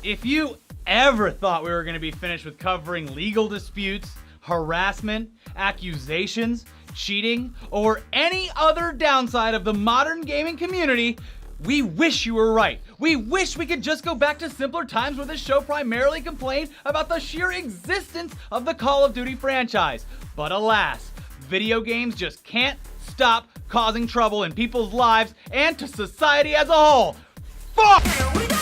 If you ever thought we were going to be finished with covering legal disputes, harassment, accusations, cheating, or any other downside of the modern gaming community, we wish you were right. We wish we could just go back to simpler times where this show primarily complained about the sheer existence of the Call of Duty franchise. But alas, video games just can't stop causing trouble in people's lives and to society as a whole. Fuck! Here we go!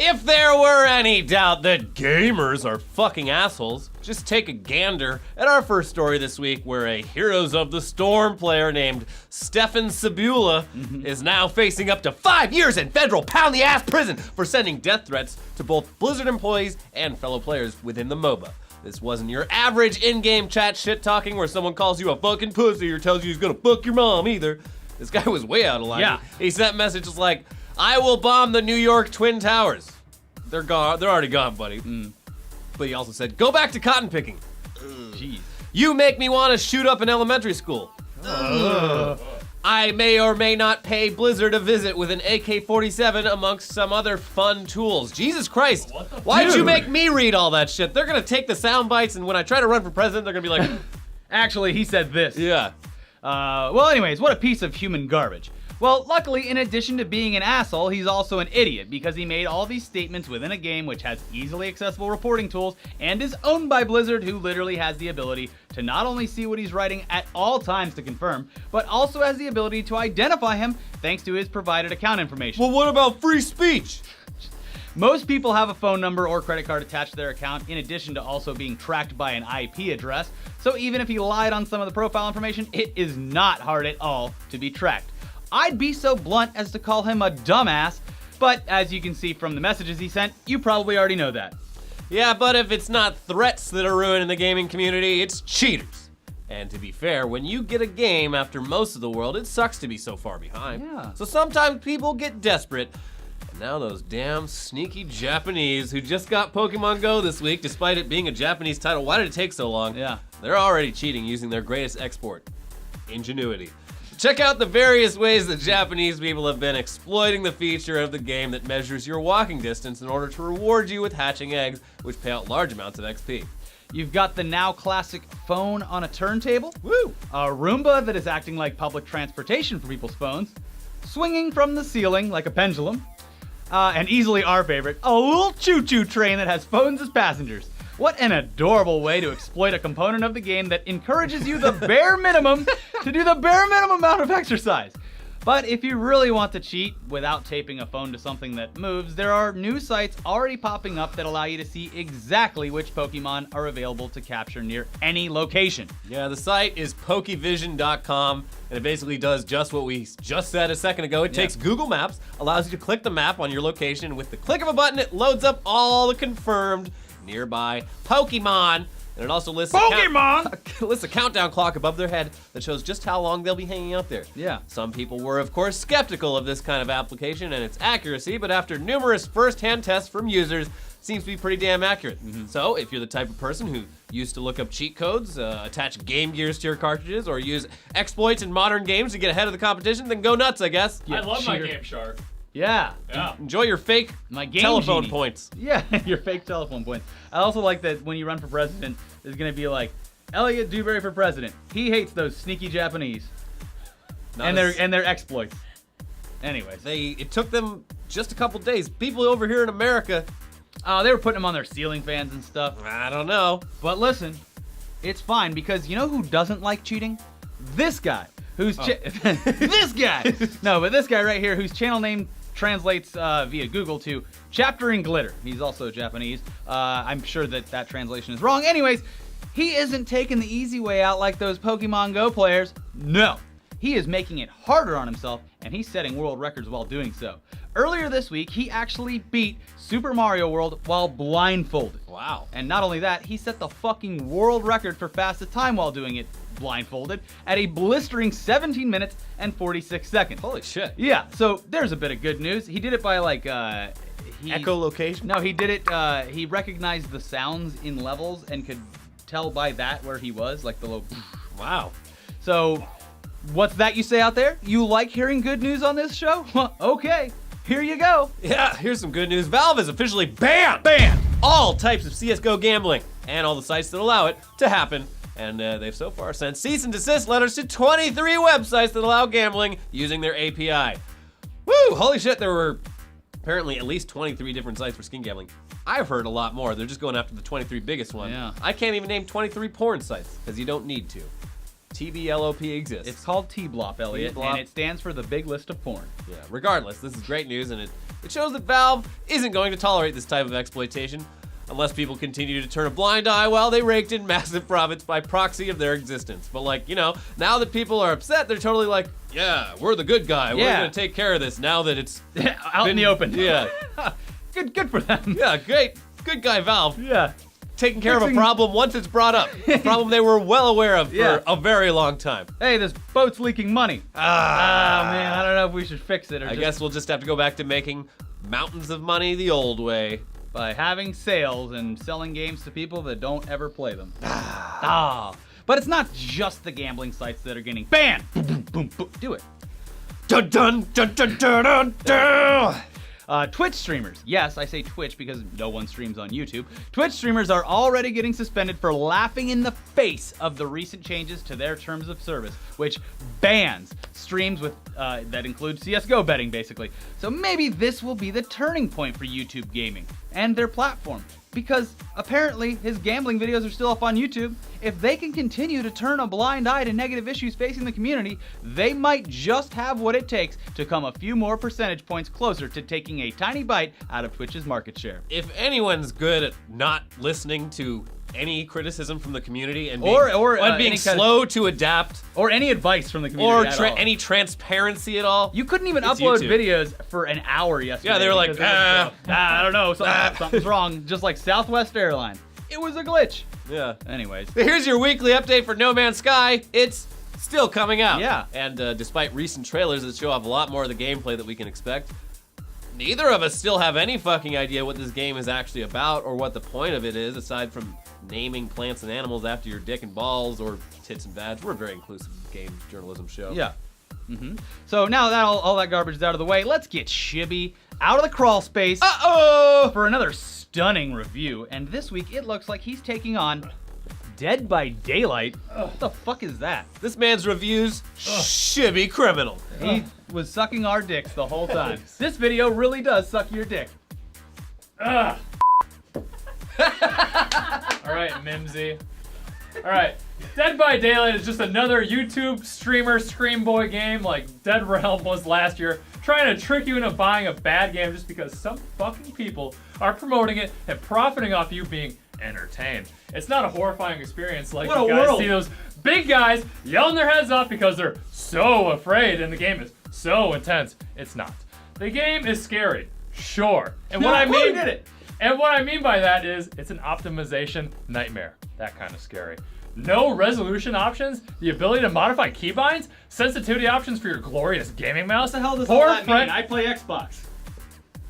If there were any doubt that gamers are fucking assholes, just take a gander at our first story this week where a Heroes of the Storm player named Stefan Sabula is now facing up to 5 years in federal pound-the-ass prison for sending death threats to both Blizzard employees and fellow players within the MOBA. This wasn't your average in-game chat shit-talking where someone calls you a fucking pussy or tells you he's gonna fuck your mom either. This guy was way out of line. Yeah. He sent messages like, "I will bomb the New York Twin Towers." They're gone. They're already gone, buddy. But he also said, "Go back to cotton picking." Jeez. "You make me want to shoot up an elementary school." "I may or may not pay Blizzard a visit with an AK-47 amongst some other fun tools." Jesus Christ. Why'd you make me read all that shit? They're gonna take the sound bites, and when I try to run for president, they're gonna be like, Actually, he said this. yeah. Well, anyways, what a piece of human garbage. Well, luckily, in addition to being an asshole, he's also an idiot because he made all these statements within a game which has easily accessible reporting tools and is owned by Blizzard, who literally has the ability to not only see what he's writing at all times to confirm, but also has the ability to identify him thanks to his provided account information. Well, what about free speech? Most people have a phone number or credit card attached to their account, in addition to also being tracked by an IP address, so even if he lied on some of the profile information, it is not hard at all to be tracked. I'd be so blunt as to call him a dumbass, but as you can see from the messages he sent, you probably already know that. Yeah, but if it's not threats that are ruining the gaming community, it's cheaters. And to be fair, when you get a game after most of the world, it sucks to be so far behind. Yeah. So sometimes people get desperate. And now those damn sneaky Japanese who just got Pokemon Go this week, despite it being a Japanese title, why did it take so long? Yeah. They're already cheating using their greatest export, ingenuity. Check out the various ways that Japanese people have been exploiting the feature of the game that measures your walking distance in order to reward you with hatching eggs, which pay out large amounts of XP. You've got the now classic phone on a turntable, Woo! a Roomba that is acting like public transportation for people's phones, swinging from the ceiling like a pendulum, and easily our favorite, a little choo-choo train that has phones as passengers. What an adorable way to exploit a component of the game that encourages you the bare minimum to do the bare minimum amount of exercise. But if you really want to cheat without taping a phone to something that moves, there are new sites already popping up that allow you to see exactly which Pokemon are available to capture near any location. Yeah, the site is Pokevision.com, and it basically does just what we just said a second ago. It takes Google Maps, allows you to click the map on your location, and with the click of a button, it loads up all the confirmed nearby Pokemon. And it also lists lists a countdown clock above their head that shows just how long they'll be hanging out there. Yeah. Some people were, of course, skeptical of this kind of application and its accuracy, but after numerous first-hand tests from users, it seems to be pretty damn accurate. So if you're the type of person who used to look up cheat codes, attach Game Gears to your cartridges, or use exploits in modern games to get ahead of the competition, then go nuts, I guess. I love my Game Shark. Yeah. Yeah. Enjoy your fake My game telephone genie. points. Yeah, your fake telephone points. I also like that when you run for president, there's gonna be like, Elliot Dewberry for president. He hates those sneaky Japanese and their exploits. Anyways, It took them just a couple days. People over here in America, they were putting them on their ceiling fans and stuff. I don't know. But listen, it's fine because you know who doesn't like cheating? This guy, who's this guy. No, but this guy right here, whose channel name translates via Google to Chapter in Glitter. He's also Japanese. I'm sure that translation is wrong. Anyways, he isn't taking the easy way out like those Pokemon Go players. No. He is making it harder on himself, and he's setting world records while doing so. Earlier this week, he actually beat Super Mario World while blindfolded. Wow. And not only that, he set the fucking world record for fastest time while doing it blindfolded at a blistering 17 minutes and 46 seconds. Holy shit. Yeah, so there's a bit of good news. He did it by like, Echolocation? No, he did it, he recognized the sounds in levels and could tell by that where he was, like the little. Wow. So, what's that you say out there? You like hearing good news on this show? Well, okay, here you go. Yeah, here's some good news. Valve has officially banned all types of CSGO gambling and all the sites that allow it to happen. And they've so far sent cease and desist letters to 23 websites that allow gambling using their API. Woo! Holy shit, there were apparently at least 23 different sites for skin gambling. I've heard a lot more. They're just going after the 23 biggest ones. Yeah. I can't even name 23 porn sites because you don't need to. TBLOP exists. It's called T-Blop, Elliot, T-Blop. and it stands for the big list of porn. Yeah, regardless, this is great news, and it shows that Valve isn't going to tolerate this type of exploitation unless people continue to turn a blind eye while they raked in massive profits by proxy of their existence. But like, now that people are upset, they're totally like, yeah, we're the good guy. We're Yeah. going to take care of this now that it's Out in the open. Yeah. Good for them. Yeah, great. Good guy, Valve. Yeah. Taking care of a Fixing- problem once it's brought up. A problem they were well aware of for Yeah. a very long time. Hey, this boat's leaking money. Man, I don't know if we should fix it or I guess we'll just have to go back to making mountains of money the old way. by having sales and selling games to people that don't ever play them. But it's not just the gambling sites that are getting banned. Boom, boom, boom, boom. Do it. Dun dun dun dun dun dun dun. Twitch streamers. Yes, I say Twitch because no one streams on YouTube. Twitch streamers are already getting suspended for laughing in the face of the recent changes to their terms of service, which bans streams with that include CSGO betting, basically. So maybe this will be the turning point for YouTube Gaming and their platform. Because apparently his gambling videos are still up on YouTube. If they can continue to turn a blind eye to negative issues facing the community, they might just have what it takes to come a few more percentage points closer to taking a tiny bite out of Twitch's market share. If anyone's good at not listening to any criticism from the community and being, Or and being any kind of- slow to adapt, Or any advice from the community or at all. any transparency at all, You couldn't even It's upload YouTube. videos for an hour yesterday. Yeah, they were like, because I don't know, something's wrong. Just like Southwest Airlines. It was a glitch. yeah. Anyways. Here's your weekly update for No Man's Sky. It's still coming out. Yeah. And despite recent trailers that show off a lot more of the gameplay that we can expect, neither of us still have any fucking idea what this game is actually about or what the point of it is, aside from naming plants and animals after your dick and balls or tits and vag. We're a very inclusive game journalism show. Yeah. So now that all that garbage is out of the way, let's get Shibby out of the crawl space for another stunning review. And this week it looks like he's taking on Dead by Daylight. What the fuck is that? This man's reviews should be criminal. He was sucking our dicks the whole time. This video really does suck your dick. Alright, Mimsy. Alright, Dead by Daylight is just another YouTube streamer Scream Boy game like Dead Realm was last year, trying to trick you into buying a bad game just because some fucking people are promoting it and profiting off you being entertained. It's not a horrifying experience like What a you guys world. see those big guys yelling their heads off because they're so afraid and the game is so intense. It's not. The game is scary, sure. And what I Who mean did it? And what I mean by that is it's an optimization nightmare. That kind of scary. No resolution options, the ability to modify keybinds, sensitivity options for your glorious gaming mouse. What the hell does Poor all that friend- mean? I play Xbox.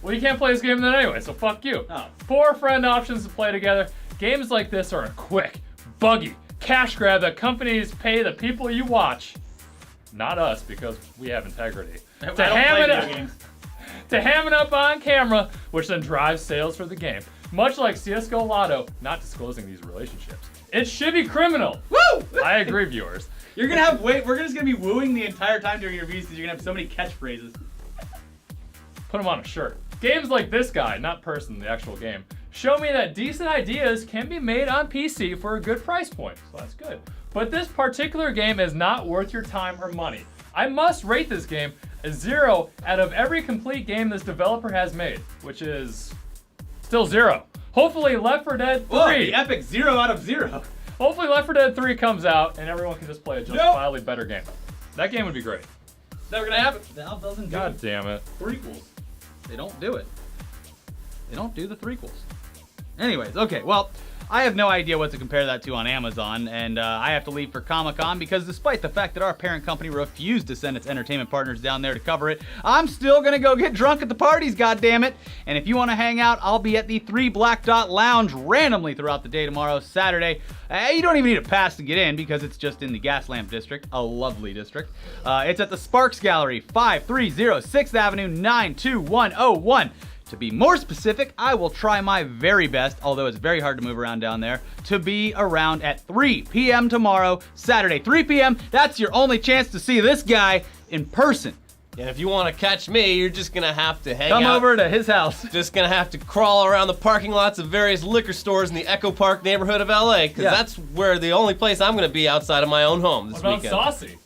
Well, you can't play this game then anyway, so fuck you. Oh. Poor friend options to play together. Games like this are a quick, buggy, cash grab that companies pay the people you watch. Not us, because we have integrity. I don't play video games. To ham it up on camera, which then drives sales for the game. Much like CSGO Lotto, not disclosing these relationships. It should be criminal. Woo! I agree, viewers. You're gonna have we're just gonna be wooing the entire time during your reviews because you're gonna have so many catchphrases. Put them on a shirt. Games like this guy, not person, the actual game, show me that decent ideas can be made on PC for a good price point, so that's good. But this particular game is not worth your time or money. I must rate this game a 0 out of every complete game this developer has made, which is still 0. Hopefully Left 4 Dead 3. Whoa, the epic 0 out of 0. Hopefully Left 4 Dead 3 comes out and everyone can just play a justifiably better game. That game would be great. Never gonna happen. Valve doesn't God do damn it. threequels. They don't do it. They don't do the threequels. Anyways, okay, well, I have no idea what to compare that to on Amazon, and I have to leave for Comic-Con because despite the fact that our parent company refused to send its entertainment partners down there to cover it, I'm still gonna go get drunk at the parties, goddammit! And if you want to hang out, I'll be at the 3 Black Dot Lounge randomly throughout the day tomorrow, Saturday. You don't even need a pass to get in because it's just in the Gaslamp District, a lovely district. It's at the Sparks Gallery, 530 6th Avenue, 92101. To be more specific, I will try my very best, although it's very hard to move around down there, to be around at 3 p.m. tomorrow, Saturday, 3 p.m. That's your only chance to see this guy in person. And if you want to catch me, you're just gonna have to hang out. Come over to his house. Just gonna have to crawl around the parking lots of various liquor stores in the Echo Park neighborhood of LA, because that's where the only place I'm gonna be outside of my own home this What about weekend. Saucy?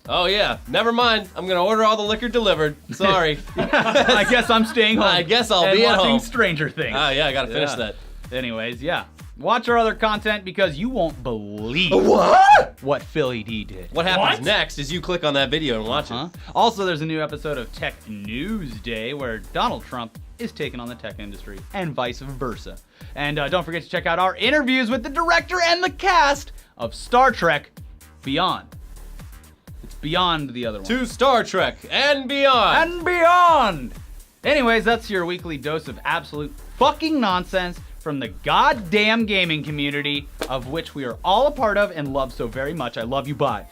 Oh yeah, never mind. I'm gonna order all the liquor delivered. Sorry. I guess I'm staying home. I guess I'll and be at watching home. Stranger Things. Oh yeah, I gotta finish that. Anyways, yeah. Watch our other content because you won't believe what Philly D did. What happens What? next is you click on that video and watch it. Also, there's a new episode of Tech News Day where Donald Trump is taking on the tech industry and vice versa. And don't forget to check out our interviews with the director and the cast of Star Trek Beyond. It's beyond the other one. To Star Trek and beyond. And beyond! Anyways, that's your weekly dose of absolute fucking nonsense from the goddamn gaming community, of which we are all a part of and love so very much. I love you, bye.